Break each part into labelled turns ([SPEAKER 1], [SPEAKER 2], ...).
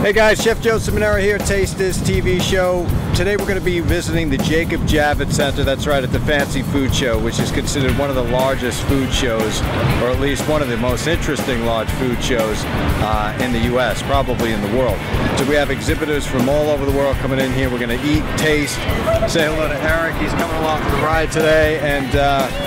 [SPEAKER 1] Hey guys, Chef Joe Ciminera here, Taste This TV show. Today we're going to be visiting the Jacob Javits Center, that's right, at the Fancy Food Show, which is considered one of the largest food shows, or at least one of the most interesting large food shows in the US, probably in the world. So we have exhibitors from all over the world coming in here. We're going to eat, taste, say hello to Eric, he's coming along for the ride today, and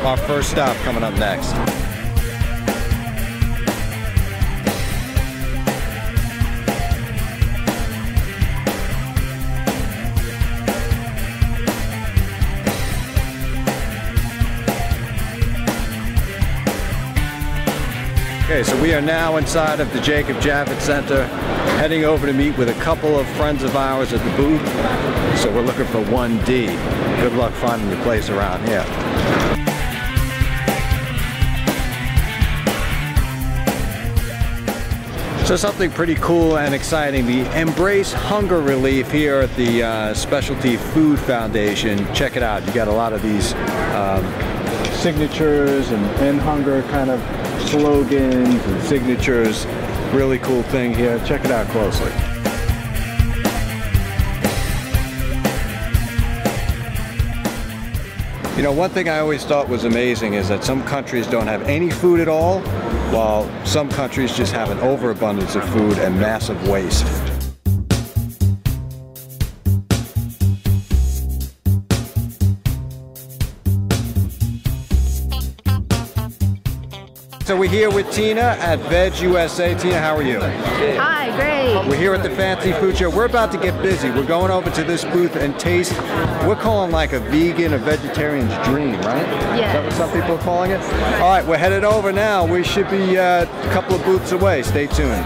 [SPEAKER 1] our first stop coming up next. Okay, so we are now inside of the Jacob Javits Center, heading over to meet with a couple of friends of ours at the booth. So we're looking for 1D. Good luck finding your place around here. So something pretty cool and exciting, the Embrace Hunger Relief here at the Specialty Food Foundation. Check it out, you got a lot of these signatures and end hunger kind of slogans and signatures. Really cool thing here. Check it out closely. You know, one thing I always thought was amazing is that some countries don't have any food at all, while some countries just have an overabundance of food and massive waste. So we're here with Tina at Vege USA. Tina, how are you?
[SPEAKER 2] Hi, great.
[SPEAKER 1] We're here at the Fancy Food Show. We're about to get busy. We're going over to this booth and taste, we're calling like a vegan or vegetarian's dream, right?
[SPEAKER 2] Yeah.
[SPEAKER 1] Is that what some people are calling it? All right, we're headed over now. We should be a couple of booths away. Stay tuned.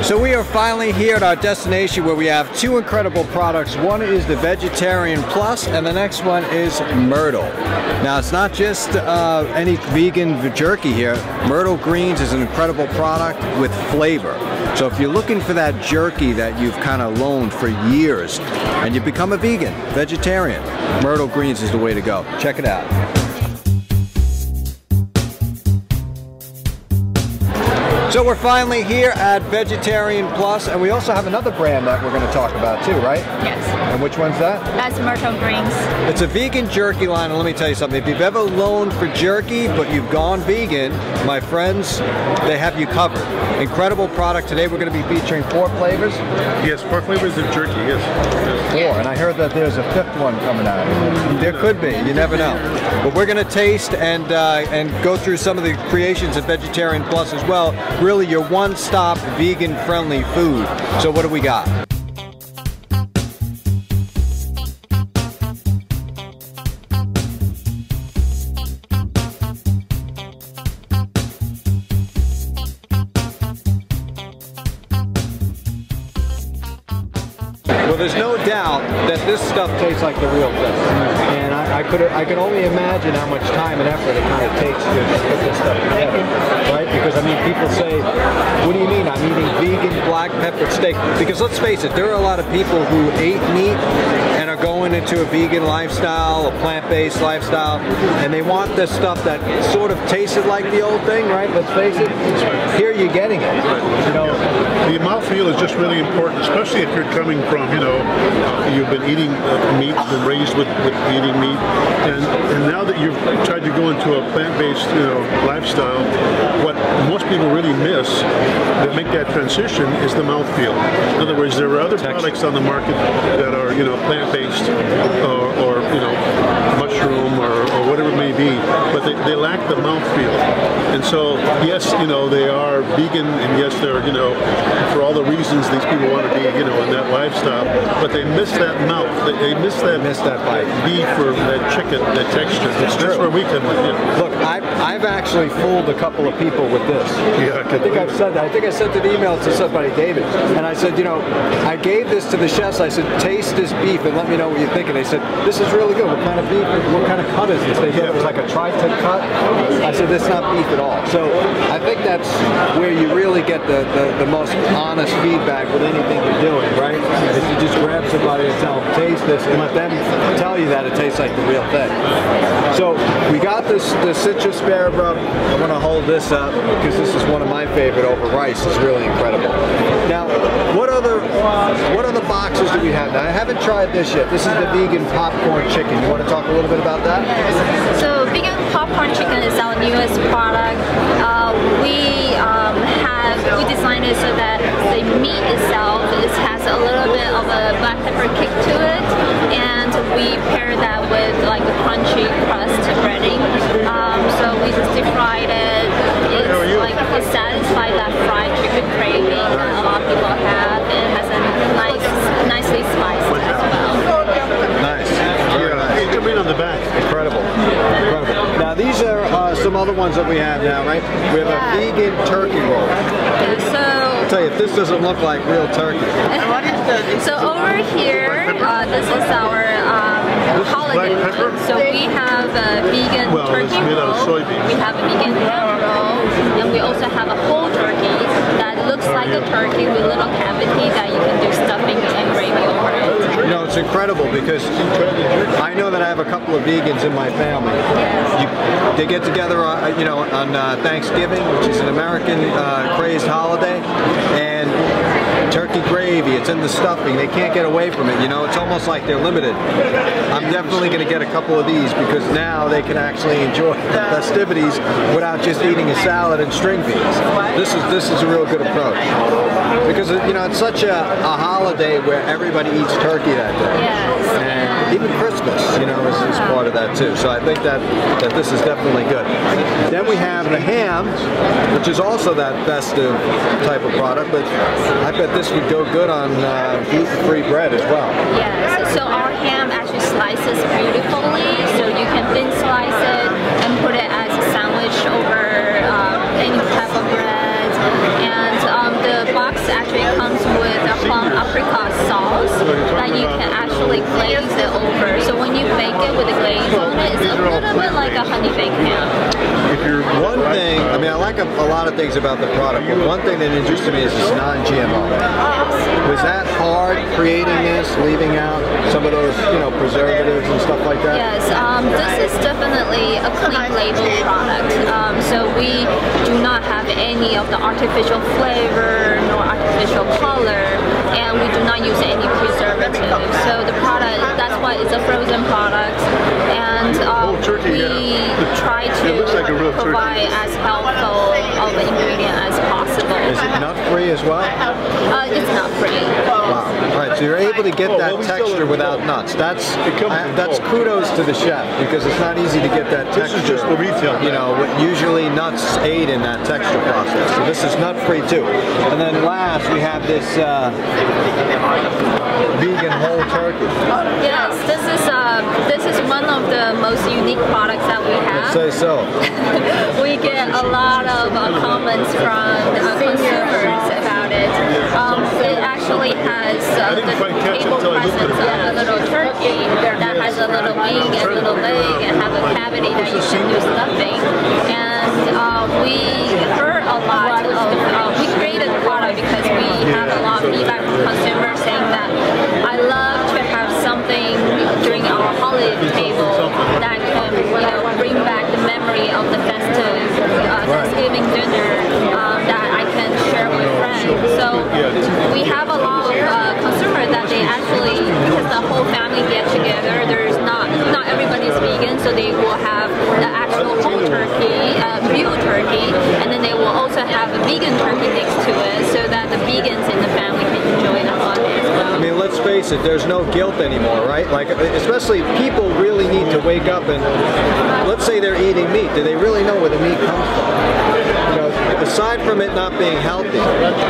[SPEAKER 1] So we are finally here at our destination where we have two incredible products. One is the Vegetarian Plus and the next one is Myrtle. Now it's not just any vegan jerky here. Myrtle Greens is an incredible product with flavor. So if you're looking for that jerky that you've kind of loaned for years and you become a vegan, vegetarian, Myrtle Greens is the way to go. Check it out. So we're finally here at Vegetarian Plus, and we also have another brand that we're going to talk about too, right?
[SPEAKER 2] Yes.
[SPEAKER 1] And which one's that?
[SPEAKER 2] That's Myrtle Greens.
[SPEAKER 1] It's a vegan jerky line, and let me tell you something. If you've ever loaned for jerky, but you've gone vegan, my friends, they have you covered. Incredible product. Today we're going to be featuring 4 flavors.
[SPEAKER 3] Yes, 4 flavors of jerky, yes.
[SPEAKER 1] 4, and I heard that there's a 5th one coming out. There could be, you never know. But we're going to taste and go through some of the creations of Vegetarian Plus as well. Really your one-stop vegan-friendly food. So what do we got? Well, there's no doubt that this stuff tastes like the real thing, and I can only imagine how much time and effort it kind of takes to put this stuff together, right? Because I mean, people say, "What do you mean? I'm eating vegan black pepper steak?" Because let's face it, there are a lot of people who ate meat and are going into a vegan lifestyle, a plant-based lifestyle, and they want this stuff that sort of tasted like the old thing, right? Let's face it. Here you're getting it. You know,
[SPEAKER 3] the mouthfeel is just really important, especially if you're coming from, you know, you've been eating meat, been raised with eating meat, and now that you've tried to go into a plant-based, you know, lifestyle, what most people really miss that make that transition is the mouthfeel. In other words, there are other products on the market that are, you know, plant-based or you know, mushroom or whatever it may be, but they lack the mouthfeel. And so, yes, you know, they are vegan, and yes, they're, you know, for all the reasons these people want to be, you know, in that lifestyle, but they miss that mouth. They miss that bite. Beef or that chicken, that texture. That's where we come in. Yeah.
[SPEAKER 1] Look, I've actually fooled a couple of people with this.
[SPEAKER 3] Yeah,
[SPEAKER 1] I think I've said that. I think I sent an email to somebody, David, and I said, you know, I gave this to the chefs. I said, taste this beef and let me know what you think. And they said, this is really good. What kind of beef? What kind of cut is this? They thought it was like a tri-tip cut. I said, "This is not beef at all." So I think that's where you really get the most honest feedback with anything you're doing, right? If you just grab somebody and tell them, "Taste this," and let them tell you that it tastes like the real thing. So we got the citrus spare rub. I'm going to hold this up because this is one of my favorite over rice. It's really incredible. Now, what other boxes do we have? Now, I haven't tried this yet. This is the vegan popcorn chicken. You want to talk a little bit about that?
[SPEAKER 2] Yes. So vegan popcorn chicken is our newest product. We designed it so that the meat itself has a little bit of a black pepper kick to it, and we pair that with like a crunchy crust breading. So we just deep fried it. It's like to satisfy that fried chicken craving that a lot of people have. It has a nicely spiced as well.
[SPEAKER 1] Nice. Very nice.
[SPEAKER 3] Hey, come in on the back.
[SPEAKER 1] Incredible. Incredible. Now these are some other ones that we have now, right? We have a vegan turkey roll.
[SPEAKER 2] So
[SPEAKER 1] I'll tell you, if this doesn't look like real turkey.
[SPEAKER 2] So over here, this is our holiday. So we have a vegan turkey roll. We have a vegan ham roll, and we also have a whole turkey that looks like a turkey with little cavity that you can do stuffing and gravy over it.
[SPEAKER 1] You know, it's incredible because I know that I have a couple of vegans in my family. They get together, you know, on Thanksgiving, which is an American crazed holiday, and turkey gravy, it's in the stuffing. They can't get away from it, you know. It's almost like they're limited. I'm definitely going to get a couple of these because now they can actually enjoy the festivities without just eating a salad and string beans. This is a real good approach because, you know, it's such a holiday where everybody eats turkey that day.
[SPEAKER 2] Yes.
[SPEAKER 1] And even Christmas, you know, is part of that too. So I think that this is definitely good. Then we have the ham, which is also that festive type of product, but I bet this would go good on gluten-free bread as well.
[SPEAKER 2] Yes, so our ham actually slices beautifully, so you can thin slice it and put it as a sandwich over any type of bread. And the box actually comes with a plum apricot sauce that you can actually glaze it over. So when you bake it with a glaze on it, it's a little bit like a honey baked ham.
[SPEAKER 1] One thing, I mean, I like a lot of things about the product, but one thing that interested me is it's non-GMO. Was that hard creating this, leaving out some of those, you know, preservatives and stuff like that?
[SPEAKER 2] Yes, this is definitely a clean label product. So we do not have any of the artificial flavor nor artificial color, and we do not use any preservatives. So the product, that's why it's a frozen product, and we try to provide as helpful of an ingredient as possible.
[SPEAKER 1] Is it nut-free as well?
[SPEAKER 2] It's nut-free.
[SPEAKER 1] Wow. All right, so you're able to get that texture without nuts. That's kudos to the chef because it's not easy to get that texture.
[SPEAKER 3] This is just the retail.
[SPEAKER 1] You know, usually nuts aid in that texture process. So this is nut-free too. And then last we have this vegan whole turkey.
[SPEAKER 2] Yes, this is one of the most unique products that we have.
[SPEAKER 1] Let's say so.
[SPEAKER 2] We get a lot of comments from consumers about it. It actually has the table presence of a little turkey that has a little wing and a little leg and have a cavity that you can do stuffing. And we heard a lot of, we created the product because we have a lot of feedback from consumers saying that I love to have something during our holiday table that can, you know, bring back the memory of the festive Thanksgiving dinner that I can share with friends. So we have a lot of consumers that they actually, because the whole family get together, there's not everybody's vegan, so they will have the actual whole turkey, real turkey, and then they will also have a vegan turkey next to it, so that the vegans in the family can enjoy the holiday as well.
[SPEAKER 1] I mean, let's face it, there's no guilt anymore, right? Like, especially people really need to wake up and, let's say they're eating meat. Do they really know where the meat comes from? You know, aside from it not being healthy,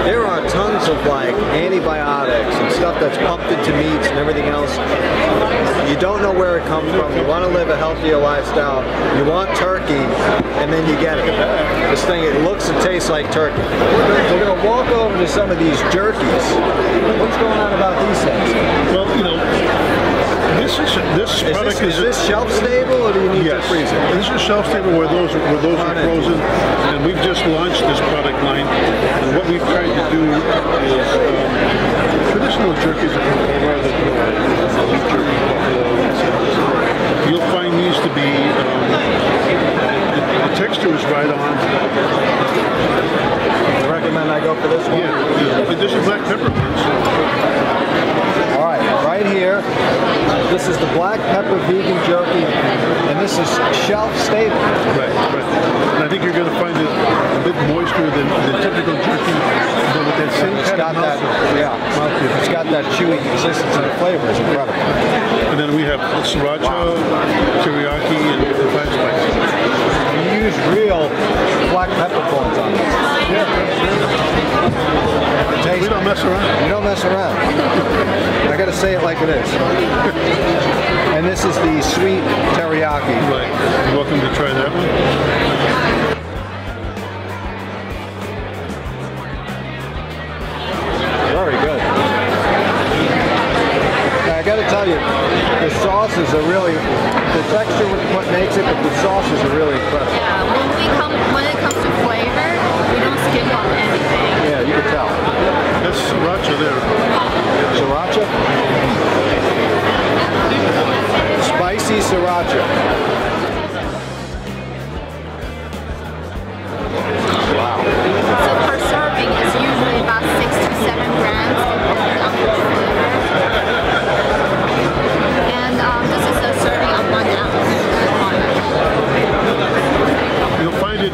[SPEAKER 1] there are tons of like antibiotics and stuff that's pumped into meats and everything else. You don't know where it comes from. You want to live a healthier lifestyle. You want turkey, and then you get it. This thing, it looks and tastes like turkey. We're going to walk over to some of these jerkies. What's going on about these things?
[SPEAKER 3] Well, you know, this product
[SPEAKER 1] is this shelf stable, or or do you need to
[SPEAKER 3] Yes.
[SPEAKER 1] freeze it?
[SPEAKER 3] And this is shelf stable where those are frozen, and we've just launched this product line. And what we've tried to do is traditional jerkies, rather than beef jerky, you'll find these to be the texture is right on.
[SPEAKER 1] You recommend I go for this one?
[SPEAKER 3] Yeah. But this is black pepper.
[SPEAKER 1] All right, right here. This is the black pepper vegan jerky, and this is shelf stable.
[SPEAKER 3] Right. And I think you're going to find it a bit moister than the typical jerky, but with that same
[SPEAKER 1] It's
[SPEAKER 3] kind
[SPEAKER 1] got
[SPEAKER 3] of
[SPEAKER 1] that,
[SPEAKER 3] mouthfeel.
[SPEAKER 1] it's got that chewy consistency. The flavor is incredible.
[SPEAKER 3] And then we have sriracha, teriyaki, and 5 spices.
[SPEAKER 1] You use real black peppercorns on this.
[SPEAKER 3] We don't mess around.
[SPEAKER 1] You don't mess around. I got to say it like it is. And this is the sweet teriyaki.
[SPEAKER 3] Right. You're welcome to try that one.
[SPEAKER 1] Very good. Now, I got to tell you, the sauces are really, the texture is what makes it, but the sauces are really impressive.
[SPEAKER 2] Yeah, when it comes to flavor, we don't skip on anything.
[SPEAKER 1] Yeah, you can tell.
[SPEAKER 3] That's sriracha there.
[SPEAKER 1] Sriracha? Spicy sriracha. Wow.
[SPEAKER 2] So per serving is usually about 6 to 7 grams, depending on which flavor. And this is a serving of 1 ounce.
[SPEAKER 3] You'll find it,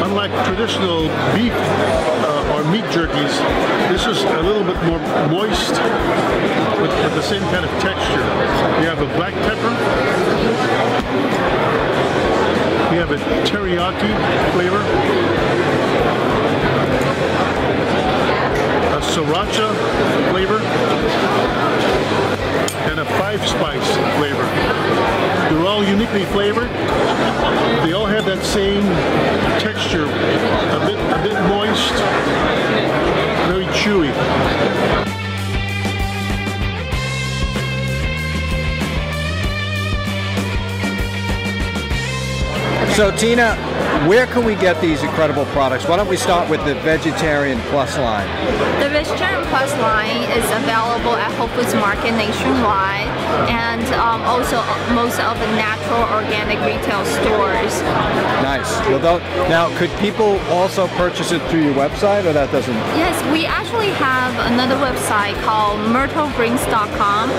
[SPEAKER 3] unlike traditional beef or meat jerkies, this is a little bit more moist with the same kind of texture. You have a black pepper, you have a teriyaki flavor, a sriracha flavor, and a 5-spice flavor. They're all uniquely flavored. They all have that same texture, a bit moist, very chewy.
[SPEAKER 1] So Tina, where can we get these incredible products? Why don't we start with the Vegetarian Plus line?
[SPEAKER 2] The Vegetarian Plus line is available at Whole Foods Market nationwide, and also most of the natural organic retail stores.
[SPEAKER 1] Nice. Well, now, could people also purchase it through your website, or that doesn't?
[SPEAKER 2] Yes, we actually have another website called myrtlegreens.com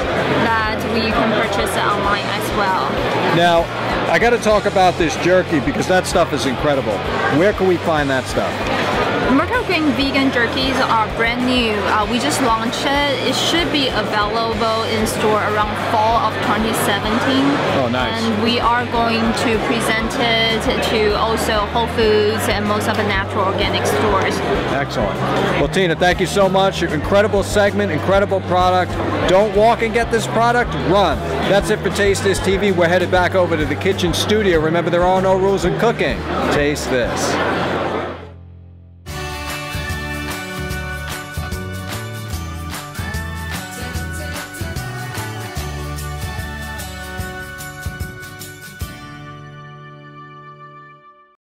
[SPEAKER 2] that we can purchase it online as well.
[SPEAKER 1] Now, I got to talk about this jerky because that stuff is incredible. Where can we find that stuff?
[SPEAKER 2] Myrtle Green vegan jerkies are brand new. We just launched it. It should be available in store around fall of 2017.
[SPEAKER 1] Oh, nice.
[SPEAKER 2] And we are going to present it to also Whole Foods and most of the natural organic stores.
[SPEAKER 1] Excellent. Well, Tina, thank you so much. Incredible segment, incredible product. Don't walk and get this product, run. That's it for Taste This TV. We're headed back over to the kitchen studio. Remember, there are no rules in cooking. Taste this.